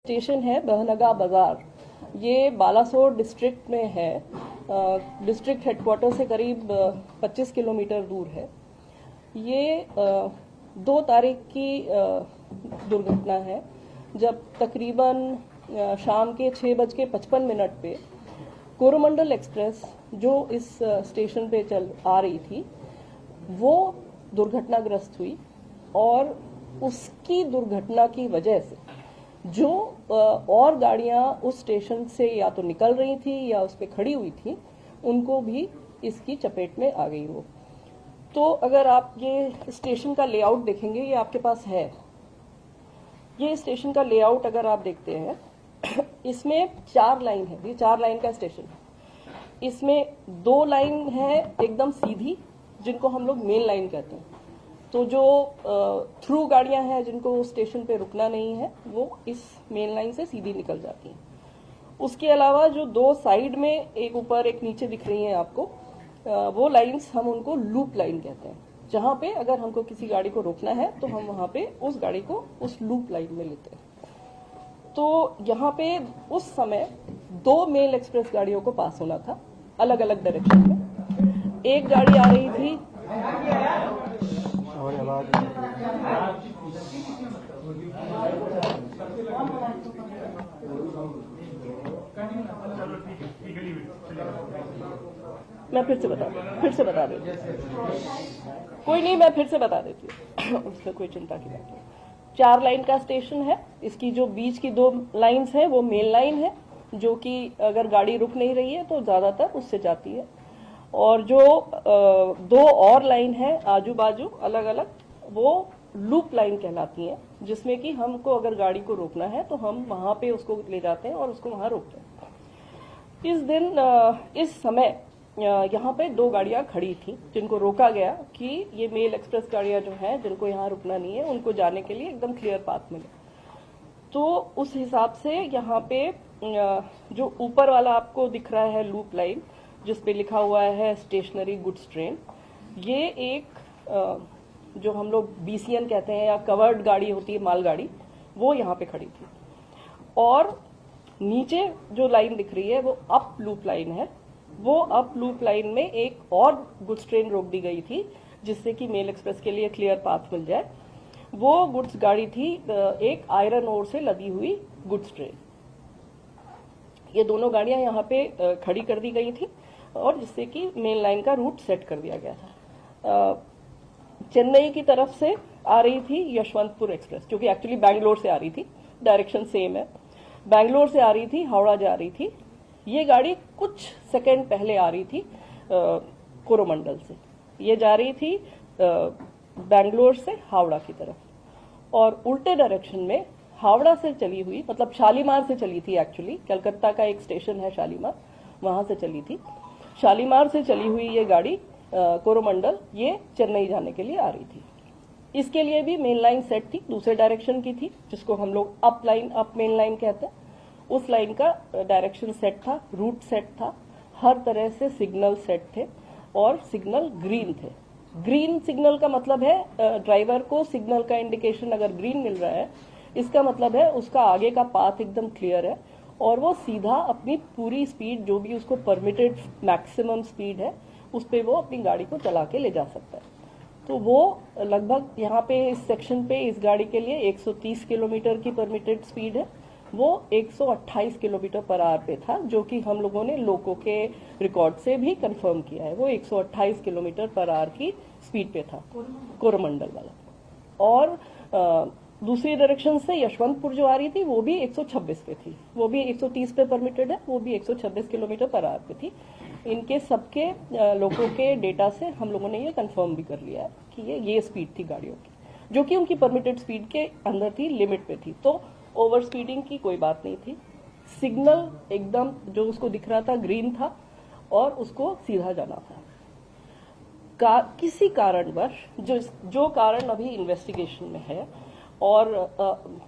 Station है बहनगा बाजार। ये बालासोर डिस्ट्रिक्ट में है। डिस्ट्रिक्ट हेडक्वार्टर से करीब 25 किलोमीटर दूर है। ये 2 तारीख की दुर्घटना है, जब तकरीबन शाम के 6:55 पे कोरोमंडल एक्सप्रेस जो इस स्टेशन पे चल आ रही थी वो दुर्घटनाग्रस्त हुई और उसकी दुर्घटना की वजह से जो और गाड़ियां उस स्टेशन से या तो निकल रही थी या उस पर खड़ी हुई थी, उनको भी इसकी चपेट में आ गई वो। तो अगर आप ये स्टेशन का लेआउट देखेंगे, ये आपके पास है। ये स्टेशन का लेआउट अगर आप देखते हैं, इसमें 4 लाइन है। ये 4 लाइन का स्टेशन है। इसमें 2 लाइन है एकदम सीधी, जिनको हम लोग मेन लाइन कहते हैं। तो जो थ्रू गाड़ियां हैं जिनको स्टेशन पे रुकना नहीं है, वो इस मेन लाइन से सीधी निकल जाती हैं। उसके अलावा जो 2 साइड में, एक ऊपर एक नीचे दिख रही हैं आपको, वो लाइंस हम उनको लूप लाइन कहते हैं। जहां पे अगर हमको किसी गाड़ी को रोकना है तो हम वहां पे उस गाड़ी को उस लूप लाइन में लेते हैं। तो यहाँ पे उस समय 2 मेल एक्सप्रेस गाड़ियों को पास होना था, अलग अलग डायरेक्शन में। एक गाड़ी आ रही थी, मैं फिर से बता देती हूँ। कोई नहीं, मैं फिर से बता देती हूँ। उसमें कोई चिंता की बात नहीं। 4 लाइन का स्टेशन है। इसकी जो बीच की 2 लाइंस हैं वो मेन लाइन है, जो कि अगर गाड़ी रुक नहीं रही है तो ज्यादातर उससे जाती है। और जो 2 और लाइन है आजू बाजू अलग अलग, वो लूप लाइन कहलाती हैं, जिसमें कि हमको अगर गाड़ी को रोकना है तो हम वहां पे उसको ले जाते हैं और उसको वहां रोकते हैं। इस दिन इस समय यहाँ पे 2 गाड़ियां खड़ी थी, जिनको रोका गया कि ये मेल एक्सप्रेस गाड़ियां जो हैं, जिनको यहाँ रुकना नहीं है, उनको जाने के लिए एकदम क्लियर पाथ मिले। तो उस हिसाब से यहाँ पे जो ऊपर वाला आपको दिख रहा है लूप लाइन, जिसपे लिखा हुआ है स्टेशनरी गुड्स ट्रेन, ये एक जो हम लोग BCN कहते हैं या कवर्ड गाड़ी होती है, मालगाड़ी, वो यहाँ पे खड़ी थी। और नीचे जो लाइन दिख रही है वो अप लूप लाइन है। वो अप लूप लाइन में एक और गुड्स ट्रेन रोक दी गई थी, जिससे कि मेल एक्सप्रेस के लिए क्लियर पाथ मिल जाए। वो गुड्स गाड़ी थी एक आयरन ओर से लदी हुई गुड्स ट्रेन। ये दोनों गाड़ियां यहाँ पे खड़ी कर दी गई थी और जिससे कि मेन लाइन का रूट सेट कर दिया गया था। चेन्नई की तरफ से आ रही थी यशवंतपुर एक्सप्रेस, जो कि एक्चुअली बैंगलोर से आ रही थी, डायरेक्शन सेम है। बैंगलोर से आ रही थी, हावड़ा जा रही थी। ये गाड़ी कुछ सेकंड पहले आ रही थी कोरोमंडल से। ये जा रही थी बैंगलोर से हावड़ा की तरफ, और उल्टे डायरेक्शन में हावड़ा से चली हुई, मतलब शालीमार से चली थी। एक्चुअली कलकत्ता का एक स्टेशन है शालीमार, वहां से चली थी। शालीमार से चली हुई ये गाड़ी कोरोमंडल, ये चेन्नई जाने के लिए आ रही थी। इसके लिए भी मेन लाइन सेट थी, दूसरे डायरेक्शन की थी, जिसको हम लोग अप मेन लाइन कहते हैं। उस लाइन का डायरेक्शन सेट था, रूट सेट था, हर तरह से सिग्नल सेट थे और सिग्नल ग्रीन थे। ग्रीन सिग्नल का मतलब है ड्राइवर को सिग्नल का इंडिकेशन अगर ग्रीन मिल रहा है, इसका मतलब है उसका आगे का पाथ एकदम क्लियर है और वो सीधा अपनी पूरी स्पीड, जो भी उसको परमिटेड मैक्सिमम स्पीड है, उस पे वो अपनी गाड़ी को चला के ले जा सकता है। तो वो लगभग यहाँ पे इस सेक्शन पे इस गाड़ी के लिए 130 किलोमीटर की परमिटेड स्पीड है। वो 128 किलोमीटर पर आवर पे था, जो कि हम लोगों ने लोको के रिकॉर्ड से भी कंफर्म किया है। वो 128 किलोमीटर पर आवर की स्पीड पे था कोरोमंडल वाला। और दूसरी डायरेक्शन से यशवंतपुर जो आ रही थी, वो भी 126 पे थी। वो भी 130 पे परमिटेड है, वो भी 126 किलोमीटर पर आवर पे थी। इनके सबके लोगों के डेटा से हम लोगों ने ये कंफर्म भी कर लिया है कि ये स्पीड थी गाड़ियों की, जो कि उनकी परमिटेड स्पीड के अंदर थी, लिमिट पे थी। तो ओवर स्पीडिंग की कोई बात नहीं थी। सिग्नल एकदम जो उसको दिख रहा था ग्रीन था और उसको सीधा जाना था। किसी कारणवश, जो कारण अभी इन्वेस्टिगेशन में है, और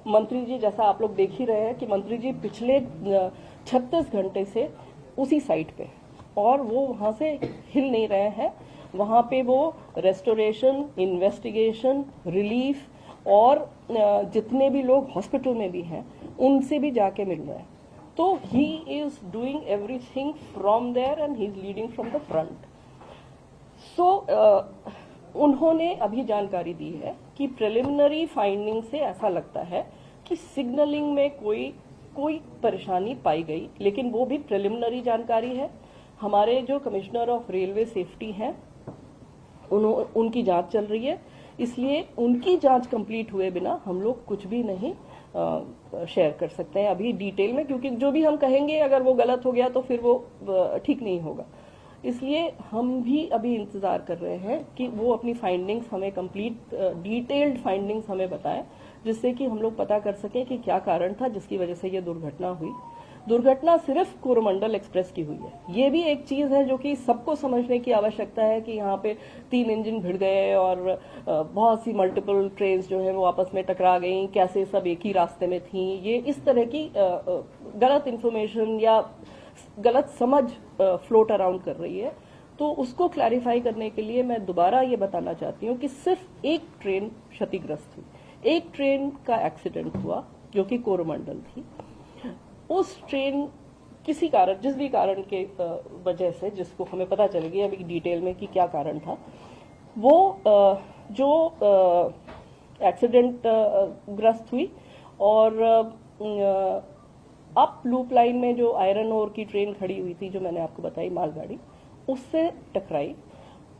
मंत्री जी, जैसा आप लोग देख ही रहे हैं कि मंत्री जी पिछले 36 घंटे से उसी साइट पे, और वो वहां से हिल नहीं रहे हैं। वहां पे वो रेस्टोरेशन, इन्वेस्टिगेशन, रिलीफ और जितने भी लोग हॉस्पिटल में भी हैं उनसे भी जाके मिल रहे हैं। तो he is doing everything from there and he is leading from the front. So उन्होंने अभी जानकारी दी है कि प्रिलिमिनरी फाइंडिंग से ऐसा लगता है कि सिग्नलिंग में कोई परेशानी पाई गई, लेकिन वो भी प्रिलिमिनरी जानकारी है। हमारे जो कमिश्नर ऑफ रेलवे सेफ्टी हैं उनकी जांच चल रही है, इसलिए उनकी जांच कंप्लीट हुए बिना हम लोग कुछ भी नहीं शेयर कर सकते हैं अभी डिटेल में, क्योंकि जो भी हम कहेंगे अगर वो गलत हो गया तो फिर वो ठीक नहीं होगा। इसलिए हम भी अभी इंतजार कर रहे हैं कि वो अपनी फाइंडिंग्स हमें कंप्लीट डिटेल्ड फाइंडिंग्स हमें बताएं, जिससे कि हम लोग पता कर सकें कि क्या कारण था जिसकी वजह से ये दुर्घटना हुई। दुर्घटना सिर्फ कोरोमंडल एक्सप्रेस की हुई है। ये भी एक चीज है जो कि सबको समझने की आवश्यकता है कि यहाँ पे 3 इंजन भिड़ गए और बहुत सी मल्टीपल ट्रेन जो है वो आपस में टकरा गई, कैसे सब एक ही रास्ते में थी। ये इस तरह की गलत इंफॉर्मेशन या गलत समझ फ्लोट अराउंड कर रही है। तो उसको क्लैरिफाई करने के लिए मैं दोबारा ये बताना चाहती हूँ कि सिर्फ एक ट्रेन क्षतिग्रस्त हुई, एक ट्रेन का एक्सीडेंट हुआ जो कि कोरोमंडल थी। उस ट्रेन किसी कारण, जिस भी कारण के वजह से, जिसको हमें पता चलेगी अभी डिटेल में कि क्या कारण था, वो जो एक्सीडेंट ग्रस्त हुई और अप लूप लाइन में जो आयरन ओर की ट्रेन खड़ी हुई थी, जो मैंने आपको बताई मालगाड़ी, उससे टकराई।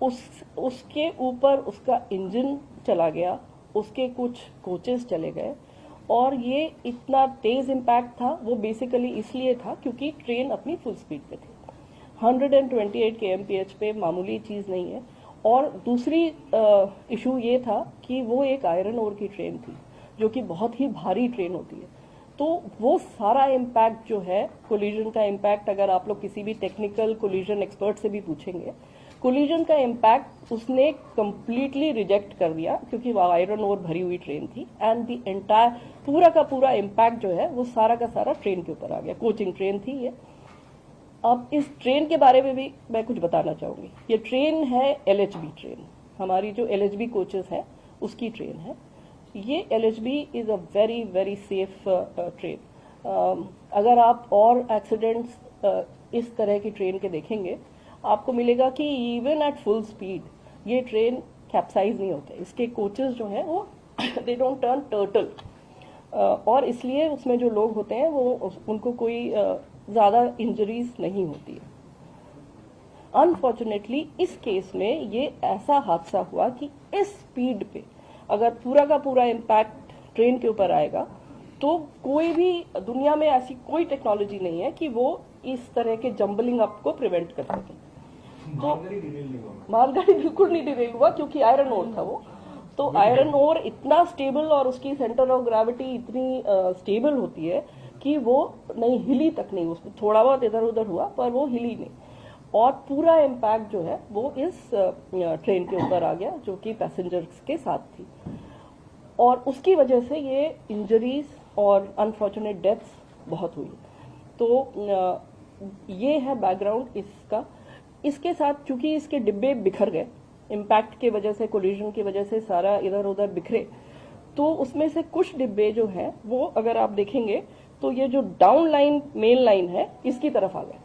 उसके ऊपर उसका इंजन चला गया, उसके कुछ कोचेस चले गए और ये इतना तेज इम्पैक्ट था वो बेसिकली इसलिए था क्योंकि ट्रेन अपनी फुल स्पीड पे थी। 128 kmph पे मामूली चीज नहीं है। और दूसरी इशू ये था कि वो एक आयरन ओर की ट्रेन थी जो कि बहुत ही भारी ट्रेन होती है। तो वो सारा इम्पैक्ट जो है, कोलिजन का इम्पैक्ट, अगर आप लोग किसी भी टेक्निकल कोलिजन एक्सपर्ट से भी पूछेंगे, कोलिजन का इम्पैक्ट उसने कंप्लीटली रिजेक्ट कर दिया क्योंकि वो आयरन ओर भरी हुई ट्रेन थी। एंड द एंटायर पूरा का पूरा इम्पैक्ट जो है वो सारा का सारा ट्रेन के ऊपर आ गया। कोचिंग ट्रेन थी ये। अब इस ट्रेन के बारे में भी मैं कुछ बताना चाहूंगी। ये ट्रेन है LHB ट्रेन, हमारी जो LHB कोचेस है उसकी ट्रेन है। ये LHB is a very very safe train. अगर आप और एक्सीडेंट्स इस तरह की ट्रेन के देखेंगे, आपको मिलेगा कि इवन एट फुल स्पीड ये ट्रेन कैप्साइज नहीं होते। इसके कोचेस जो हैं वो दे डोंट टर्न टर्टल, और इसलिए उसमें जो लोग होते हैं वो उनको कोई ज्यादा इंजरीज नहीं होती है। अनफॉर्चुनेटली इस केस में ये ऐसा हादसा हुआ कि इस स्पीड पे अगर पूरा का पूरा इम्पैक्ट ट्रेन के ऊपर आएगा तो कोई भी दुनिया में ऐसी कोई टेक्नोलॉजी नहीं है कि वो इस तरह के जंबलिंग अप को प्रिवेंट कर सके। तो मालगाड़ी बिल्कुल नहीं डिरेल हुआ क्योंकि आयरन ओर था वो। तो आयरन ओर इतना स्टेबल और उसकी सेंटर ऑफ ग्रेविटी इतनी स्टेबल होती है कि वो नहीं हिली तक नहीं, उसमें थोड़ा बहुत इधर उधर हुआ पर वो हिली नहीं। और पूरा इम्पैक्ट जो है वो इस ट्रेन के ऊपर आ गया जो कि पैसेंजर्स के साथ थी, और उसकी वजह से ये इंजरीज और अनफॉर्चुनेट डेथ्स बहुत हुई। तो ये है बैकग्राउंड इसका। इसके साथ चूंकि इसके डिब्बे बिखर गए, इम्पैक्ट की वजह से, कोलिजन की वजह से सारा इधर उधर बिखरे, तो उसमें से कुछ डिब्बे जो हैं वो अगर आप देखेंगे तो ये जो डाउन लाइन मेन लाइन है इसकी तरफ आ गए।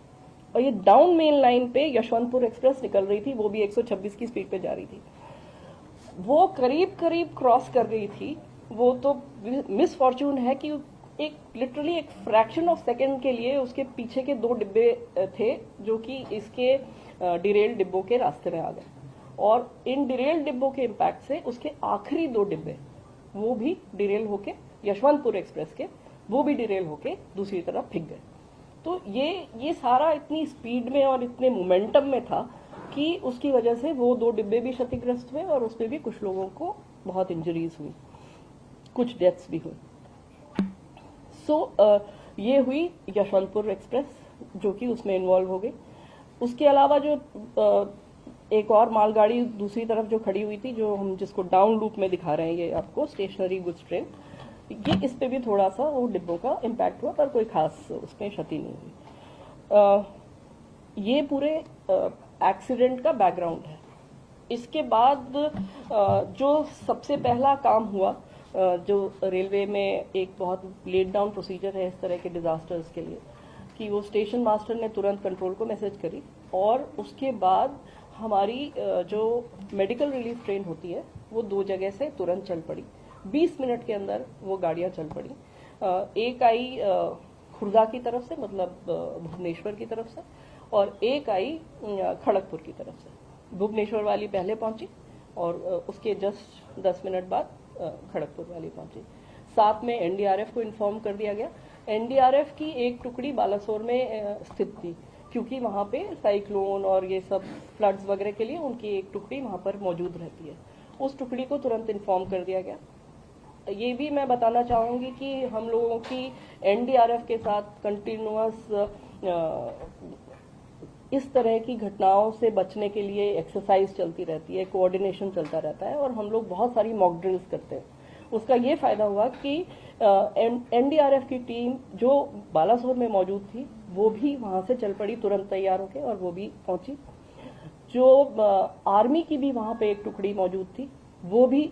और ये डाउन मेन लाइन पे यशवंतपुर एक्सप्रेस निकल रही थी, वो भी 126 की स्पीड पे जा रही थी। वो करीब करीब क्रॉस कर गई थी। वो तो मिस फॉर्च्यून है कि एक लिटरली एक फ्रैक्शन ऑफ सेकंड के लिए उसके पीछे के 2 डिब्बे थे जो कि इसके डिरेल डिब्बों के रास्ते में आ गए, और इन डिरेल डिब्बों के इम्पैक्ट से उसके आखिरी 2 डिब्बे वो भी डिरेल होके, यशवंतपुर एक्सप्रेस के, वो भी डिरेल होके दूसरी तरफ फिक गए। तो ये सारा इतनी स्पीड में और इतने मोमेंटम में था कि उसकी वजह से वो 2 डिब्बे भी क्षतिग्रस्त हुए और उसमें भी कुछ लोगों को बहुत इंजरीज हुई, कुछ डेथ्स भी हुई। ये हुई यशवंतपुर एक्सप्रेस जो कि उसमें इन्वॉल्व हो गई। उसके अलावा जो एक और मालगाड़ी दूसरी तरफ जो खड़ी हुई थी, जो हम जिसको डाउन लूप में दिखा रहे हैं ये आपको, स्टेशनरी गुड्स ट्रेन, ये इस पे भी थोड़ा सा वो डिब्बों का इम्पैक्ट हुआ पर कोई खास उसमें क्षति नहीं हुई। ये पूरे एक्सीडेंट का बैकग्राउंड है। इसके बाद जो सबसे पहला काम हुआ जो रेलवे में एक बहुत लेट डाउन प्रोसीजर है इस तरह के डिजास्टर्स के लिए, कि वो स्टेशन मास्टर ने तुरंत कंट्रोल को मैसेज करी और उसके बाद हमारी जो मेडिकल रिलीफ ट्रेन होती है वो 2 जगह से तुरंत चल पड़ी। 20 मिनट के अंदर वो गाड़ियां चल पड़ी। एक आई खुर्दा की तरफ से, मतलब भुवनेश्वर की तरफ से, और एक आई खड़गपुर की तरफ से। भुवनेश्वर वाली पहले पहुंची और उसके जस्ट 10 मिनट बाद खड़गपुर वाली पहुंची। साथ में एनडीआरएफ को इन्फॉर्म कर दिया गया। एनडीआरएफ की एक टुकड़ी बालासोर में स्थित थी, क्योंकि वहां पे साइक्लोन और ये सब फ्लड्स वगैरह के लिए उनकी एक टुकड़ी वहां पर मौजूद रहती है। उस टुकड़ी को तुरंत इन्फॉर्म कर दिया गया। ये भी मैं बताना चाहूंगी कि हम लोगों की एनडीआरएफ के साथ कंटिन्यूअस इस तरह की घटनाओं से बचने के लिए एक्सरसाइज चलती रहती है, कोऑर्डिनेशन चलता रहता है और हम लोग बहुत सारी मॉक ड्रिल्स करते हैं। उसका ये फायदा हुआ कि एनडीआरएफ की टीम जो बालासोर में मौजूद थी वो भी वहां से चल पड़ी तुरंत तैयार होकर और वो भी पहुंची। जो आर्मी की भी वहां पे एक टुकड़ी मौजूद थी वो भी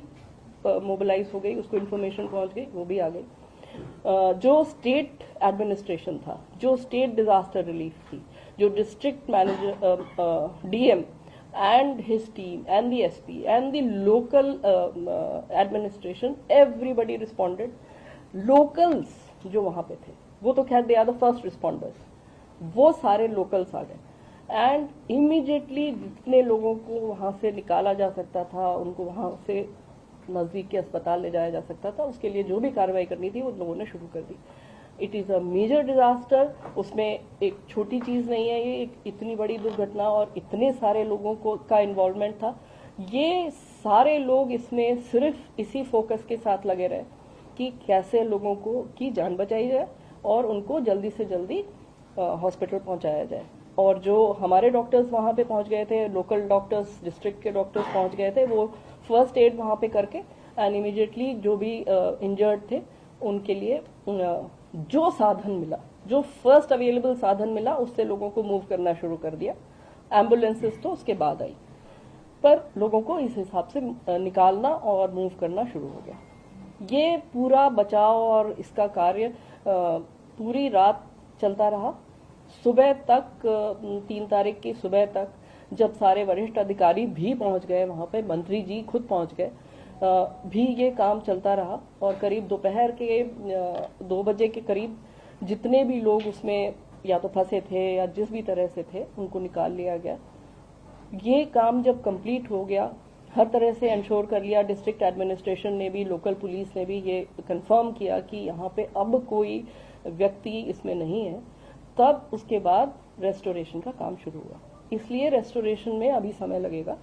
मोबिलाइज हो गई, उसको इन्फॉर्मेशन पहुंच गई, वो भी आ गई। जो स्टेट एडमिनिस्ट्रेशन था, जो स्टेट डिजास्टर रिलीफ थी, जो district manager DM and his team and the SP and the local administration, everybody responded. Locals जो वहां पे थे वो तो खैर they are the first responders, वो सारे locals आ गए and immediately जितने लोगों को वहां से निकाला जा सकता था, उनको वहां से नजदीक के अस्पताल ले जाया जा सकता था, उसके लिए जो भी कार्रवाई करनी थी वो लोगों ने शुरू कर दी। It is a major disaster, उसमें एक छोटी चीज नहीं है, ये एक इतनी बड़ी दुर्घटना और इतने सारे लोगों को का इन्वॉल्वमेंट था। ये सारे लोग इसमें सिर्फ इसी फोकस के साथ लगे रहे कि कैसे लोगों को की जान बचाई जाए और उनको जल्दी से जल्दी हॉस्पिटल पहुंचाया जाए। और जो हमारे डॉक्टर्स वहां पे पहुंच गए थे, लोकल डॉक्टर्स, डिस्ट्रिक्ट के डॉक्टर्स पहुंच गए थे, वो फर्स्ट एड वहां पे करके एंड इमीडिएटली जो भी इंजर्ड थे उनके लिए जो साधन मिला, जो फर्स्ट अवेलेबल साधन मिला, उससे लोगों को मूव करना शुरू कर दिया। एम्बुलेंसेस तो उसके बाद आई, पर लोगों को इस हिसाब से निकालना और मूव करना शुरू हो गया। ये पूरा बचाव और इसका कार्य पूरी रात चलता रहा। सुबह तक 3 तारीख की सुबह तक जब सारे वरिष्ठ अधिकारी भी पहुंच गए वहां पे, मंत्री जी खुद पहुंच गए, भी ये काम चलता रहा और करीब दोपहर के 2 बजे के करीब जितने भी लोग उसमें या तो फंसे थे या जिस भी तरह से थे उनको निकाल लिया गया। ये काम जब कंप्लीट हो गया, हर तरह से इंश्योर कर लिया, डिस्ट्रिक्ट एडमिनिस्ट्रेशन ने भी, लोकल पुलिस ने भी ये कंफर्म किया कि यहाँ पे अब कोई व्यक्ति इसमें नहीं है, तब उसके बाद रेस्टोरेशन का काम शुरू हुआ। इसलिए रेस्टोरेशन में अभी समय लगेगा।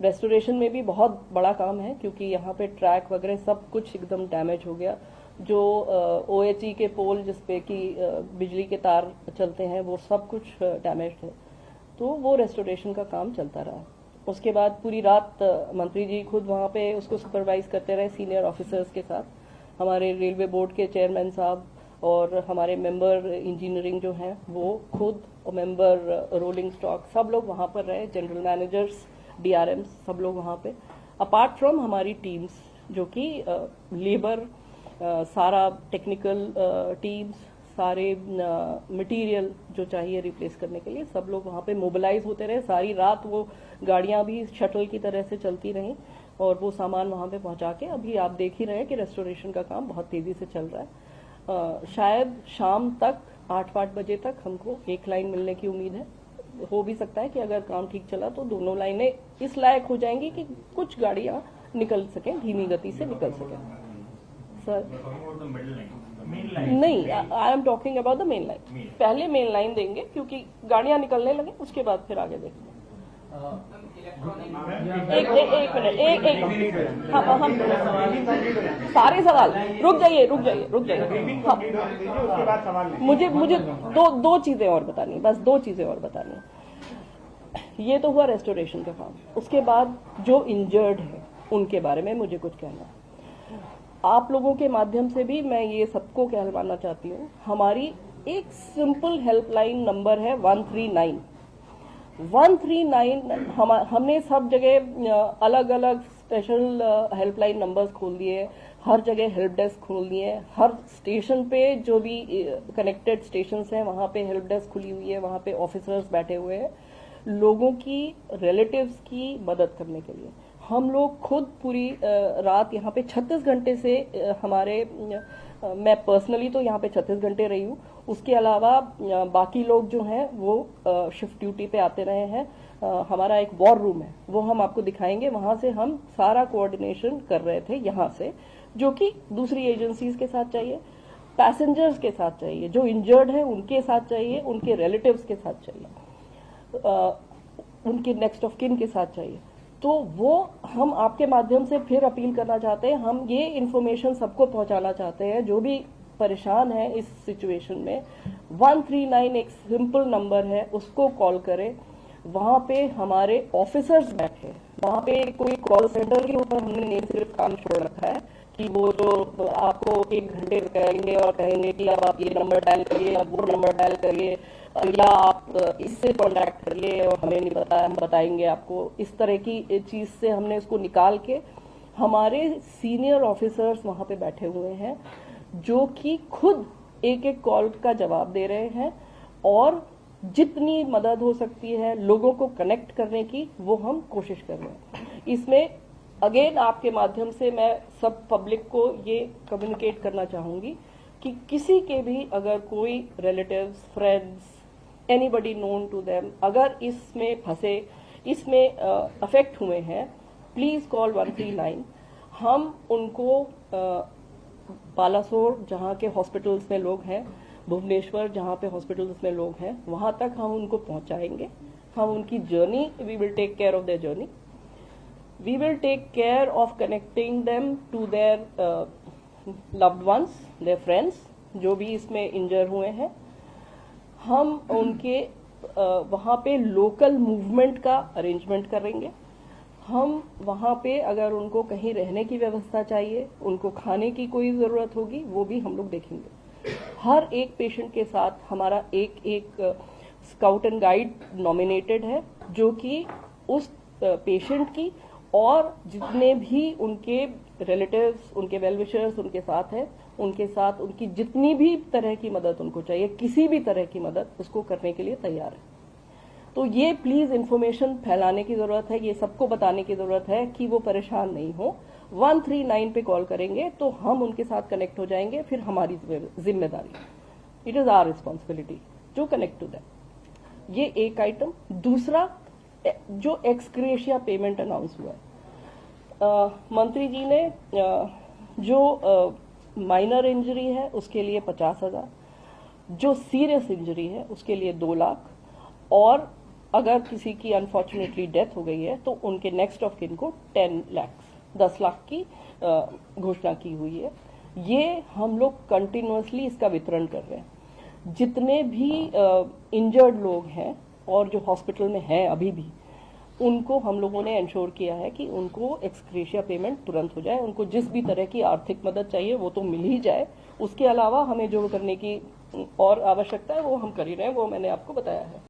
रेस्टोरेशन में भी बहुत बड़ा काम है क्योंकि यहाँ पे ट्रैक वगैरह सब कुछ एकदम डैमेज हो गया। जो OHE के पोल जिसपे कि बिजली के तार चलते हैं वो सब कुछ डैमेज्ड है, तो वो रेस्टोरेशन का काम चलता रहा। उसके बाद पूरी रात मंत्री जी खुद वहाँ पे उसको सुपरवाइज करते रहे सीनियर ऑफिसर्स के साथ। हमारे रेलवे बोर्ड के चेयरमैन साहब और हमारे मेंबर इंजीनियरिंग जो हैं वो खुद, और मेंबर रोलिंग स्टॉक, सब लोग वहाँ पर रहे, जनरल मैनेजर्स, DRMs, सब लोग वहाँ पे, अपार्ट फ्रॉम हमारी टीम्स जो कि लेबर, सारा टेक्निकल टीम्स, सारे मटेरियल जो चाहिए रिप्लेस करने के लिए, सब लोग वहाँ पे मोबिलाइज होते रहे। सारी रात वो गाड़ियाँ भी शटल की तरह से चलती रहीं और वो सामान वहाँ पे पहुँचा के अभी आप देख ही रहे हैं कि रेस्टोरेशन का काम बहुत तेजी से चल रहा है। शायद शाम तक 8-8 बजे तक हमको एक लाइन मिलने की उम्मीद है। हो भी सकता है कि अगर काम ठीक चला तो दोनों लाइनें इस लायक हो जाएंगी कि कुछ गाड़ियां निकल सकें, धीमी गति से निकल सकें। सर नहीं, I am talking about the main line. पहले मेन लाइन देंगे क्योंकि गाड़ियां निकलने लगे, उसके बाद फिर आगे देखेंगे। एक मिनट, हम सारे सवाल रुक जाइए। हाँ, मुझे दो चीजें और बतानी, बस 2 चीजें और बतानी। ये तो हुआ रेस्टोरेशन का काम। उसके बाद जो इंजर्ड है उनके बारे में मुझे कुछ कहना है। आप लोगों के माध्यम से भी मैं ये सबको कहलवाना चाहती हूँ, हमारी एक सिंपल हेल्पलाइन नंबर है 139। हमने सब जगह अलग अलग स्पेशल हेल्पलाइन नंबर्स खोल दिए, हर जगह हेल्प डेस्क खोल दिए, हर स्टेशन पे जो भी कनेक्टेड स्टेशन हैं वहां पे हेल्प डेस्क खुली हुई है, वहां पे ऑफिसर्स बैठे हुए हैं लोगों की रिलेटिव्स की मदद करने के लिए। हम लोग खुद पूरी रात यहाँ पे 36 घंटे से हमारे मैं पर्सनली तो यहाँ पे 36 घंटे रही हूँ, उसके अलावा बाकी लोग जो हैं वो शिफ्ट ड्यूटी पे आते रहे हैं। हमारा एक वॉर रूम है, वो हम आपको दिखाएंगे, वहां से हम सारा कोऑर्डिनेशन कर रहे थे यहाँ से, जो कि दूसरी एजेंसीज के साथ चाहिए, पैसेंजर्स के साथ चाहिए, जो इंजर्ड है उनके साथ चाहिए, उनके रिलेटिव्स के साथ चाहिए, उनके नेक्स्ट ऑफ किन के साथ चाहिए। तो वो हम आपके माध्यम से फिर अपील करना चाहते हैं, हम ये इन्फॉर्मेशन सबको पहुंचाना चाहते हैं जो भी परेशान है इस सिचुएशन में। 139 एक सिंपल नंबर है, उसको कॉल करें, वहां पे हमारे ऑफिसर्स बैठे, वहां पे कोई कॉल सेंटर के ऊपर हमने नहीं सिर्फ काम छोड़ रखा है कि वो जो आपको 1 घंटे करेंगे और कहेंगे कि अब आप ये नंबर डायल करिए, अब वो नंबर डायल करिए, या आप इससे कॉन्टैक्ट करिए और हमें नहीं पता, हम बताएंगे आपको। इस तरह की चीज से हमने इसको निकाल के हमारे सीनियर ऑफिसर्स वहां पे बैठे हुए हैं जो कि खुद एक एक कॉल का जवाब दे रहे हैं और जितनी मदद हो सकती है लोगों को कनेक्ट करने की वो हम कोशिश कर रहे हैं। इसमें अगेन आपके माध्यम से मैं सब पब्लिक को ये कम्युनिकेट करना चाहूंगी कि किसी के भी अगर कोई relatives, friends, anybody known to them अगर इसमें फंसे, इसमें अफेक्ट हुए हैं, प्लीज कॉल 139। हम उनको बालासोर जहाँ के हॉस्पिटल्स में लोग हैं, भुवनेश्वर जहाँ पे हॉस्पिटल्स में लोग हैं, वहां तक हम उनको पहुंचाएंगे। हम उनकी journey, we will take care of their journey, we will take care of connecting them to their loved ones, their friends जो भी इसमें इंजर हुए हैं। हम उनके वहां पे लोकल मूवमेंट का अरेंजमेंट करेंगे। हम वहां पे अगर उनको कहीं रहने की व्यवस्था चाहिए, उनको खाने की कोई जरूरत होगी, वो भी हम लोग देखेंगे। हर एक पेशेंट के साथ हमारा एक स्काउट एंड गाइड नॉमिनेटेड है जो कि उस पेशेंट की और जितने भी उनके रिलेटिव्स, उनके वेल विशर्स उनके साथ है, उनके साथ उनकी जितनी भी तरह की मदद उनको चाहिए, किसी भी तरह की मदद उसको करने के लिए तैयार है। तो ये प्लीज इन्फॉर्मेशन फैलाने की जरूरत है, ये सबको बताने की जरूरत है कि वो परेशान नहीं हो। 139 पे कॉल करेंगे तो हम उनके साथ कनेक्ट हो जाएंगे, फिर हमारी जिम्मेदारी, it is our responsibility to connect to them. ये एक आइटम। दूसरा, जो एक्सग्रेशिया पेमेंट अनाउंस हुआ है, मंत्री जी ने जो माइनर इंजरी है उसके लिए 50,000, जो सीरियस इंजरी है उसके लिए 2 लाख, और अगर किसी की अनफॉर्चुनेटली डेथ हो गई है तो उनके नेक्स्ट ऑफ किन को 10 लाख की घोषणा की हुई है। ये हम लोग कंटिन्यूअसली इसका वितरण कर रहे हैं। जितने भी इंजर्ड लोग हैं और जो हॉस्पिटल में हैं अभी भी, उनको हम लोगों ने इंश्योर किया है कि उनको एक्सग्रेशिया पेमेंट तुरंत हो जाए। उनको जिस भी तरह की आर्थिक मदद चाहिए वो तो मिल ही जाए, उसके अलावा हमें जो करने की और आवश्यकता है वो हम कर ही रहे हैं, वो मैंने आपको बताया है।